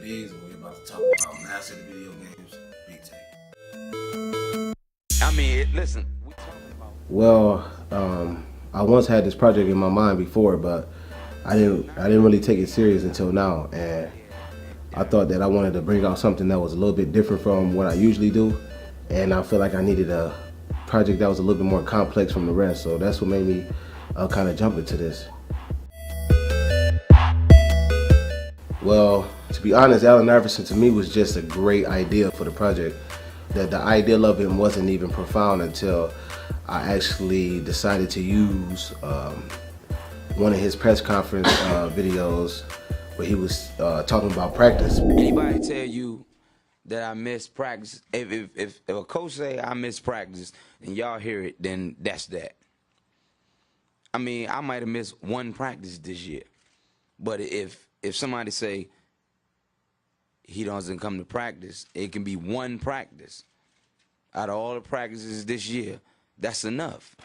A-Biggz, and we're about to talk about Master the Video Games beat tape. I mean, listen. Well, I once had this project in my mind before, but I didn't really take it serious until now, and I thought that I wanted to bring out something that was a little bit different from what I usually do, and I feel like I needed a project that was a little bit more complex from the rest, so that's what made me kind of jump into this. Well, to be honest, Allen Iverson to me was just a great idea for the project. That the idea of him wasn't even profound until I actually decided to use one of his press conference videos where he was talking about practice. Anybody tell you that I miss practice? If a coach say I miss practice and y'all hear it, then that's that. I mean, I might have missed one practice this year, but if somebody say he doesn't come to practice, it can be one practice out of all the practices this year. That's enough.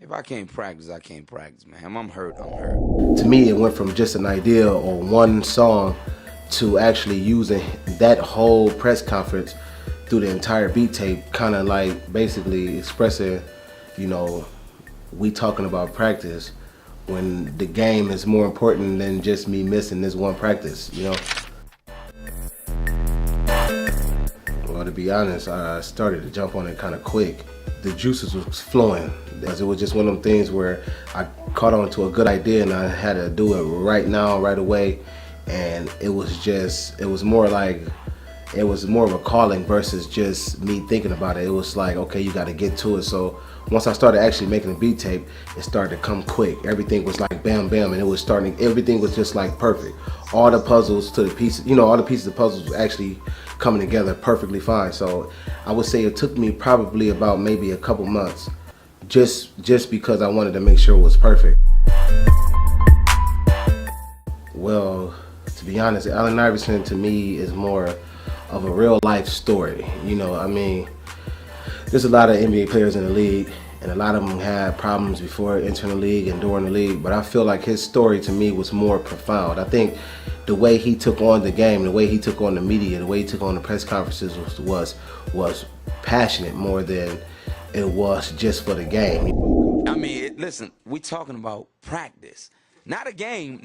If I can't practice, I can't practice, man. I'm hurt, I'm hurt. To me, it went from just an idea or one song to actually using that whole press conference through the entire beat tape, kind of like basically expressing, you know, we talking about practice when the game is more important than just me missing this one practice, you know? Well, to be honest, I started to jump on it kind of quick. The juices was flowing. It was just one of them things where I caught on to a good idea and I had to do it right now, right away. And it was more of a calling versus just me thinking about it. It was like, okay, you got to get to it. So once I started actually making the beat tape, it started to come quick. Everything was like bam, bam, and everything was just like perfect. All the puzzles to the pieces, you know, all the pieces of puzzles were actually coming together perfectly fine. So I would say it took me probably about maybe a couple months just because I wanted to make sure it was perfect. Well, to be honest, Allen Iverson to me is more of a real life story. You know, I mean, there's a lot of NBA players in the league, and a lot of them had problems before entering the league and during the league, but I feel like his story to me was more profound. I think the way he took on the game, the way he took on the media, the way he took on the press conferences was passionate more than it was just for the game. I mean, listen, we talking about practice. Not a game.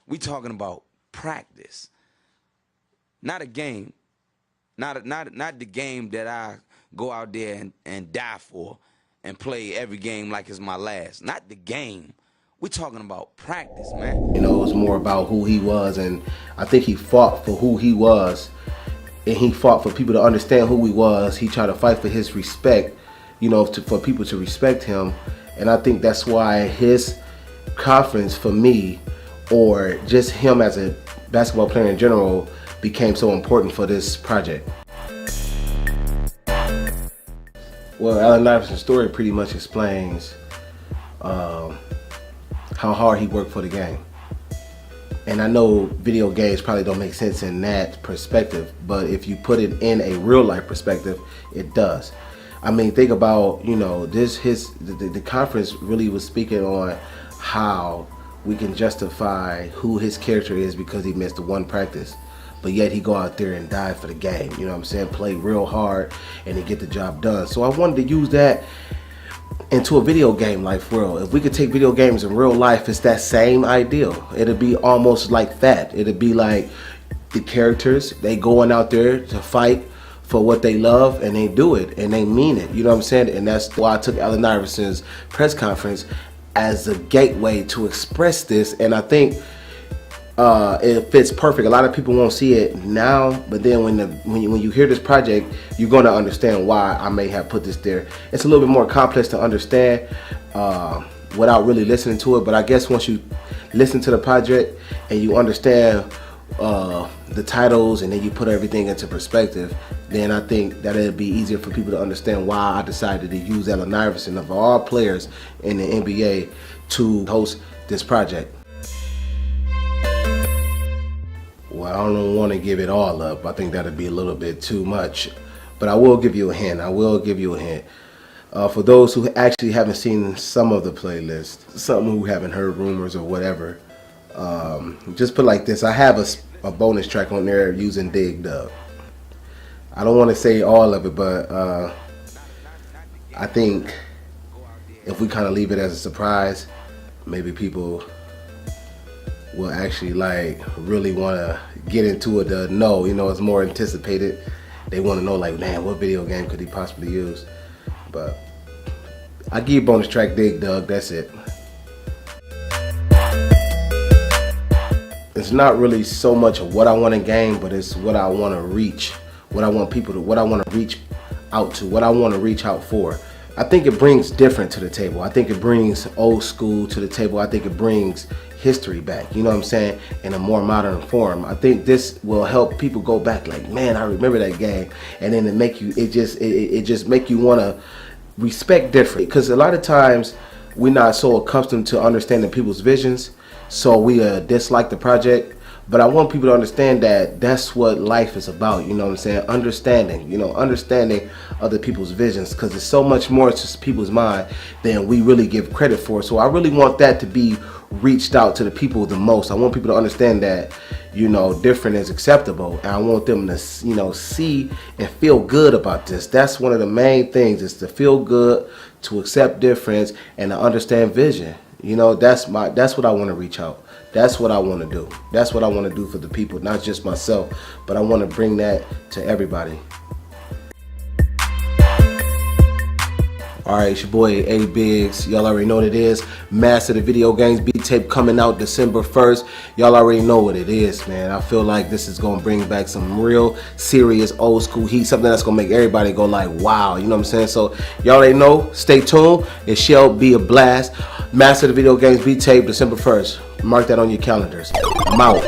We talking about practice. Not a game. Not the game that I go out there and die for and play every game like it's my last. Not the game. We're talking about practice, man. You know, it was more about who he was, and I think he fought for who he was, and he fought for people to understand who he was. He tried to fight for his respect, you know, for people to respect him, and I think that's why his conference for me, or just him as a basketball player in general, became so important for this project. Well, Allen Iverson's story pretty much explains how hard he worked for the game. And I know video games probably don't make sense in that perspective, but if you put it in a real life perspective, it does. I mean, think about, you know, the conference really was speaking on how we can justify who his character is because he missed the one practice. But yet he go out there and die for the game, you know what I'm saying? Play real hard and to get the job done. So I wanted to use that into a video game life world. If we could take video games in real life, it's that same ideal. It'd be almost like that. It'd be like the characters, they going out there to fight for what they love, and they do it and they mean it, you know what I'm saying? And that's why I took Allen Iverson's press conference as a gateway to express this, and I think it fits perfect. A lot of people won't see it now, but then when you hear this project, you're gonna understand why I may have put this there. It's a little bit more complex to understand without really listening to it, but I guess once you listen to the project and you understand the titles and then you put everything into perspective, then I think that it'll be easier for people to understand why I decided to use Allen Iverson of all players in the NBA to host this project. Well, I don't want to give it all up. I think that'd be a little bit too much, but I will give you a hint. For those who actually haven't seen some of the playlist, some who haven't heard rumors or whatever, Just put like this. I have a bonus track on there using Dig Dug. I don't want to say all of it, but I think if we kind of leave it as a surprise, maybe people will actually like really want to get into it to know, you know, it's more anticipated. They want to know like, man, what video game could he possibly use? But I give you bonus track Dig Dug, that's it. It's not really so much of what I want to gain, but it's what I want to reach, what I want people to, what I want to reach out to, what I want to reach out for. I think it brings different to the table. I think it brings old school to the table. I think it brings history back, you know what I'm saying, in a more modern form. I think this will help people go back like, man, I remember that game, and then it just make you want to respect different, because a lot of times we're not so accustomed to understanding people's visions, so we dislike the project. But I want people to understand that that's what life is about, you know what I'm saying? Understanding, you know, understanding other people's visions, because there's so much more to people's mind than we really give credit for. So I really want that to be reached out to the people the most. I want people to understand that, you know, different is acceptable, and I want them to, you know, see and feel good about this. That's one of the main things, is to feel good, to accept difference, and to understand vision. You know, that's what I want to reach out. That's what I want to do. That's what I want to do for the people, not just myself, but I want to bring that to everybody. Alright, it's your boy A-Biggz. Y'all already know what it is. Master the Video Games beat tape coming out December 1st. Y'all already know what it is, man. I feel like this is going to bring back some real serious old school heat. Something that's going to make everybody go like, wow. You know what I'm saying? So y'all already know. Stay tuned. It shall be a blast. Master the Video Games beat tape December 1st. Mark that on your calendars. I'm out.